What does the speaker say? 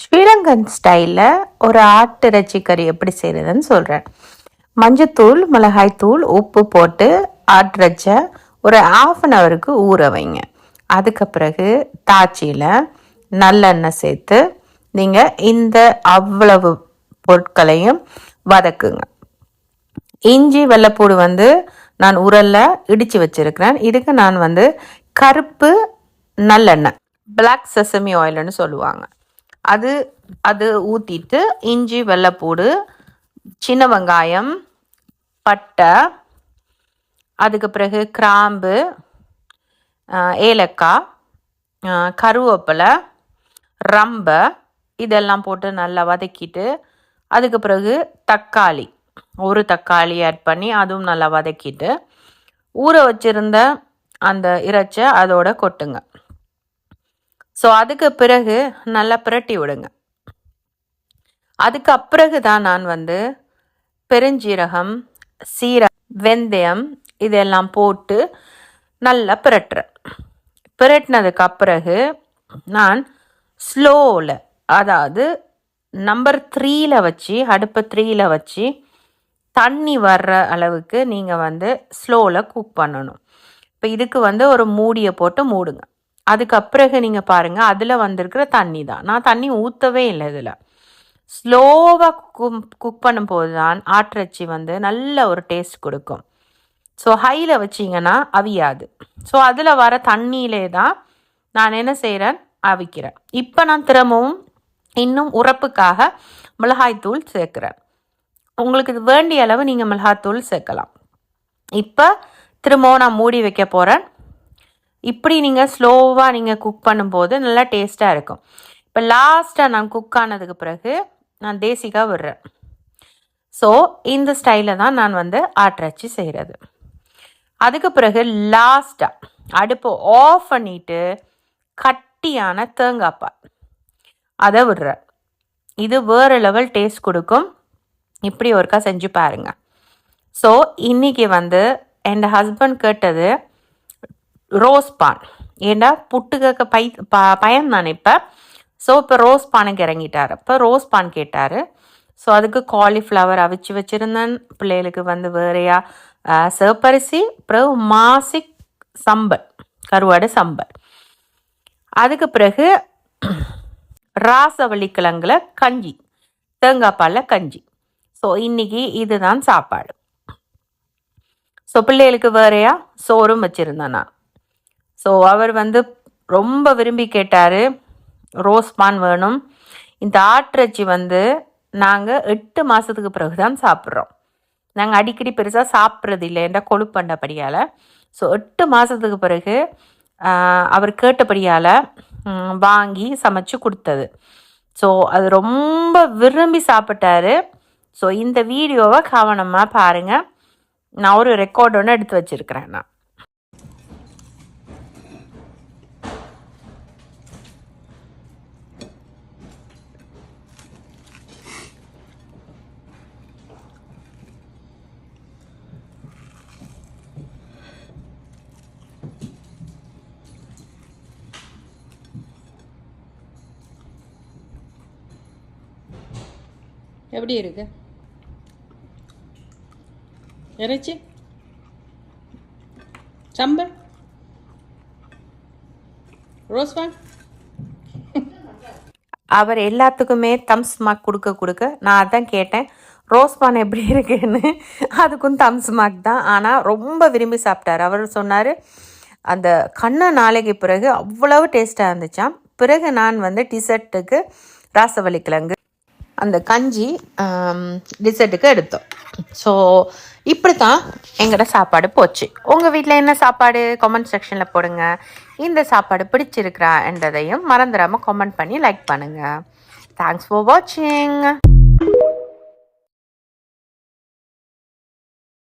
ஸ்ரீலங்கன் ஸ்டைலில் ஒரு ஆட்டிறைச்சி கறி எப்படி செய்கிறதுன்னு சொல்கிறேன். மஞ்சத்தூள், மிளகாய்த்தூள், உப்பு போட்டு ஆட்டிறைச்சை ஒரு 1/2 ஹவருக்கு ஊற வைங்க. அதுக்கு பிறகு தாச்சியில் நல்லெண்ணெய் சேர்த்து நீங்கள் இந்த அவ்வளவு பொருட்களையும் வதக்குங்க. இஞ்சி வெள்ளைப்பூடு நான் உரலில் இடித்து வச்சுருக்கிறேன். இதுக்கு நான் கருப்பு நல்லெண்ணெய், பிளாக் செசமி ஆயில்னு சொல்லுவாங்க, அது ஊற்றிட்டு இஞ்சி வெள்ளைப்பூடு, சின்ன வெங்காயம், பட்டை, அதுக்கு பிறகு கிராம்பு, ஏலக்காய், கருவேப்பிலை, ரம்பை இதெல்லாம் போட்டு நல்லா வதக்கிட்டு அதுக்கு பிறகு தக்காளி, ஒரு தக்காளி ஆட் பண்ணி அதுவும் நல்லா வதக்கிட்டு ஊற வச்சுருந்த அந்த இறைச்சை அதோட கொட்டுங்க. ஸோ அதுக்கு பிறகு நல்லா பிரட்டி விடுங்க. அதுக்கு பிறகு தான் நான் பெருஞ்சீரகம், வெந்தயம் இதெல்லாம் போட்டு நல்லா பிரட்டுறேன். பிரட்டினதுக்கு பிறகு நான் ஸ்லோவில், அதாவது நம்பர் 3ல் வச்சு, அடுப்பு 3ல் வச்சு தண்ணி வர்ற அளவுக்கு நீங்கள் ஸ்லோவில் குக் பண்ணணும். இப்போ இதுக்கு ஒரு மூடியை போட்டு மூடுங்க. அதுக்கு பிறகு நீங்கள் பாருங்கள், அதில் வந்திருக்கிற தண்ணி தான். நான் தண்ணி ஊற்றவே இல்லை. இதில் ஸ்லோவாக குக் பண்ணும்போது தான் ஆட்டிறைச்சி நல்ல ஒரு டேஸ்ட் கொடுக்கும். ஸோ ஹையில் வச்சிங்கன்னா அவியாது. ஸோ அதில் வர தண்ணியிலே தான் நான் என்ன செய்கிறேன், அவிக்கிறேன். இப்போ நான் திரும்பவும் இன்னும் உரப்புக்காக மிளகாய்த்தூள் சேர்க்குறேன். உங்களுக்கு இது வேண்டிய அளவு நீங்கள் மிளகாய்த்தூள் சேர்க்கலாம். இப்போ திரும்பவும் நான் மூடி வைக்க போகிறேன். இப்படி நீங்கள் ஸ்லோவாக நீங்கள் குக் பண்ணும்போது நல்லா டேஸ்ட்டாக இருக்கும். இப்போ லாஸ்ட்டாக நான் குக் ஆனதுக்கு பிறகு நான் தேசிக்காய் விடுறேன். ஸோ இந்த ஸ்டைலில் தான் நான் ஆட்டிறைச்சி செய்கிறது. அதுக்கு பிறகு லாஸ்ட்டாக அடுப்பை ஆஃப் பண்ணிவிட்டு கட்டியான தேங்காய் பால் அதை விடுறேன். இது வேறு லெவல் டேஸ்ட் கொடுக்கும். இப்படி ஒருக்கா செஞ்சு பாருங்கள். ஸோ இன்றைக்கி என் ஹஸ்பண்ட் கேட்டது ரோஸ் பான். ஏண்டா புட்டுக்க பயம் தானே இப்போ. ஸோ இப்போ ரோஸ் பானுக்கு இறங்கிட்டார். இப்போ ரோஸ் பான் கேட்டார். ஸோ அதுக்கு காலிஃப்ளவர் அவிச்சு வச்சுருந்தேன். பிள்ளைகளுக்கு வேறையா சிவப்பரிசி, அப்புறம் மாசி சம்பல், கருவாடு சம்பல். அதுக்கு பிறகு ராசவள்ளி கிழங்குல கஞ்சி, தேங்காய் பாலில் கஞ்சி. ஸோ இன்றைக்கி இதுதான் சாப்பாடு. ஸோ பிள்ளைகளுக்கு வேறையா சோறும் வச்சுருந்தேன் நான். ஸோ அவர் ரொம்ப விரும்பி கேட்டார், ரோஸ் பான் வேணும். இந்த ஆட்டிறைச்சி நாங்கள் 8 மாதத்துக்கு பிறகு தான் சாப்பிட்றோம். நாங்கள் அடிக்கடி பெருசாக சாப்பிட்றது இல்லை, என்ற கொழுப்பண்டபடியால். ஸோ 8 மாதத்துக்கு பிறகு அவர் கேட்டபடியால் வாங்கி சமைச்சு கொடுத்தது. ஸோ அது ரொம்ப விரும்பி சாப்பிட்டாரு. ஸோ இந்த வீடியோவை கவனமாக பாருங்கள். நான் ஒரு ரெக்கார்ட் ஒன்று எடுத்து வச்சுருக்கிறேன். நான் எப்படி இருக்கு இறைச்சி சம்பல் ரோஸ்பான்? அவர் எல்லாத்துக்குமே தம்ஸ் மார்க் கொடுக்க நான் அதான் கேட்டேன், ரோஸ்பான் எப்படி இருக்குன்னு. அதுக்கும் தம்ஸ் மார்க் தான். ஆனால் ரொம்ப விரும்பி சாப்பிட்டார். அவர் சொன்னார் அந்த கண்ணை நாளைக்கு பிறகு அவ்வளவு டேஸ்ட்டாக இருந்துச்சான். பிறகு நான் டிசர்ட்டுக்கு ராசவள்ளி கிழங்கு அந்த கஞ்சி டிசர்ட்டுக்கு எடுத்தோம். ஸோ இப்படி தான் எங்களோட சாப்பாடு போச்சு. உங்கள் வீட்டில் என்ன சாப்பாடு கமெண்ட் செக்ஷனில் போடுங்க. இந்த சாப்பாடு பிடிச்சிருக்கிறா என்றதையும் மறந்துடாமல் கமெண்ட் பண்ணி லைக் பண்ணுங்கள். தேங்க்ஸ் ஃபார் வாட்சிங்.